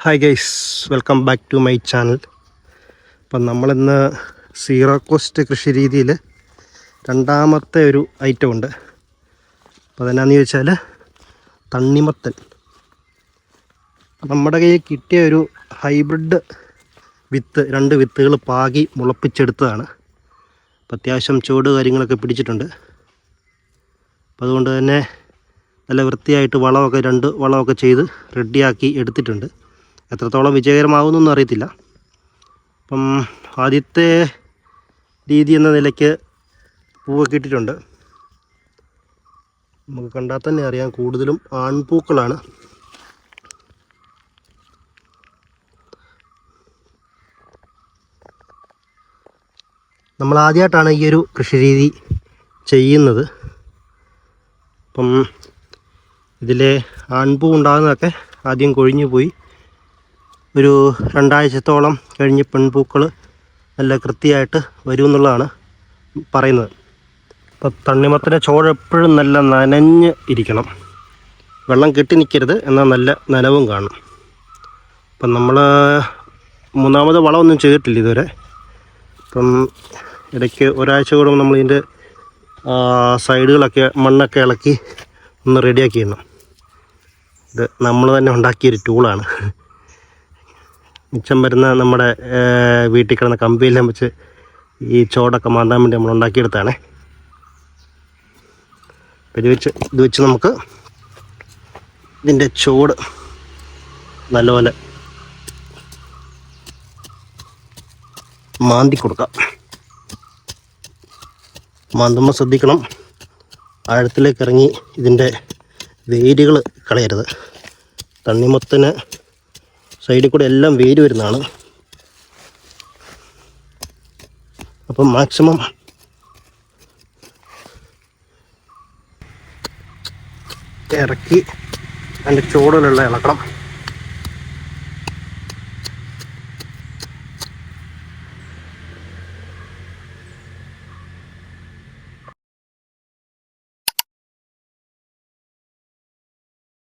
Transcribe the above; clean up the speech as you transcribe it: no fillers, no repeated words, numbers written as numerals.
Hi guys, welcome back to my channel. അപ്പം നമ്മളിന്ന് zero cost കൃഷി രീതിയിൽ രണ്ടാമത്തെ ഒരു ഐറ്റം ഉണ്ട്. അപ്പോൾ അതെന്നാന്ന് ചോദിച്ചാൽ തണ്ണിമത്തൻ. നമ്മുടെ കയ്യിൽ കിട്ടിയ ഒരു ഹൈബ്രിഡ് വിത്ത്, 2 വിത്തുകൾ പാകി മുളപ്പിച്ചെടുത്തതാണ്. അപ്പോൾ അത്യാവശ്യം ചുവട് കാര്യങ്ങളൊക്കെ പിടിച്ചിട്ടുണ്ട്. അപ്പോൾ അതുകൊണ്ട് തന്നെ നല്ല വൃത്തിയായിട്ട് വളമൊക്കെ ചെയ്ത് റെഡിയാക്കി എടുത്തിട്ടുണ്ട്. എത്രത്തോളം വിജയകരമാകുമെന്നൊന്നും അറിയത്തില്ല. അപ്പം ആദ്യത്തെ രീതി എന്ന നിലയ്ക്ക് പൂവൊക്കെ ഇട്ടിട്ടുണ്ട്. നമുക്ക് കണ്ടാൽ തന്നെ അറിയാം, കൂടുതലും ആൺപൂക്കളാണ്. നമ്മൾ ആദ്യമായിട്ടാണ് ഈ ഒരു കൃഷിരീതി ചെയ്യുന്നത്. അപ്പം ഇതിലെ ആൺപൂ ഉണ്ടാകുന്നതൊക്കെ ആദ്യം കൊഴിഞ്ഞു പോയി. ഒരു 2 ആഴ്ചത്തോളം കഴിഞ്ഞ് പെൺപൂക്കൾ നല്ല കൃത്യമായിട്ട് വരുമെന്നുള്ളതാണ് പറയുന്നത്. അപ്പം തണ്ണിമത്തൻ്റെ ചോട് എപ്പോഴും നല്ല നനഞ്ഞ് ഇരിക്കണം, വെള്ളം കെട്ടി നിൽക്കരുത്, എന്നാൽ നല്ല നനവും കാണും. അപ്പം നമ്മൾ 3ാമത് വളമൊന്നും ചെയ്തിട്ടില്ല ഇതുവരെ. അപ്പം ഇടയ്ക്ക് ഒരാഴ്ച കൂടുമ്പോൾ നമ്മളിതിൻ്റെ സൈഡുകളൊക്കെ മണ്ണൊക്കെ ഇളക്കി ഒന്ന് റെഡിയാക്കി ഇടണം. ഇത് നമ്മൾ തന്നെ ഉണ്ടാക്കിയൊരു ടൂളാണ്. മിച്ചം വരുന്ന നമ്മുടെ വീട്ടിൽ കിടന്ന കമ്പിയെല്ലാം വെച്ച് ഈ ചോടൊക്കെ മാന്താൻ വേണ്ടി നമ്മൾ ഉണ്ടാക്കിയെടുത്താണ്. ഇത് വെച്ച് നമുക്ക് ഇതിൻ്റെ ചോട് നല്ലപോലെ മാന്തി കൊടുക്കാം. മാന്തുമ്പോൾ ശ്രദ്ധിക്കണം, ആഴത്തിലേക്ക് ഇറങ്ങി ഇതിൻ്റെ വേരുകൾ കളയരുത്. തണ്ണിമത്തന് സൈഡിൽ കൂടെ എല്ലാം വേര് വരുന്നതാണ്. അപ്പം മാക്സിമം ഇറക്കി അതിൻ്റെ ചുവടിലുള്ള ഇളക്കണം.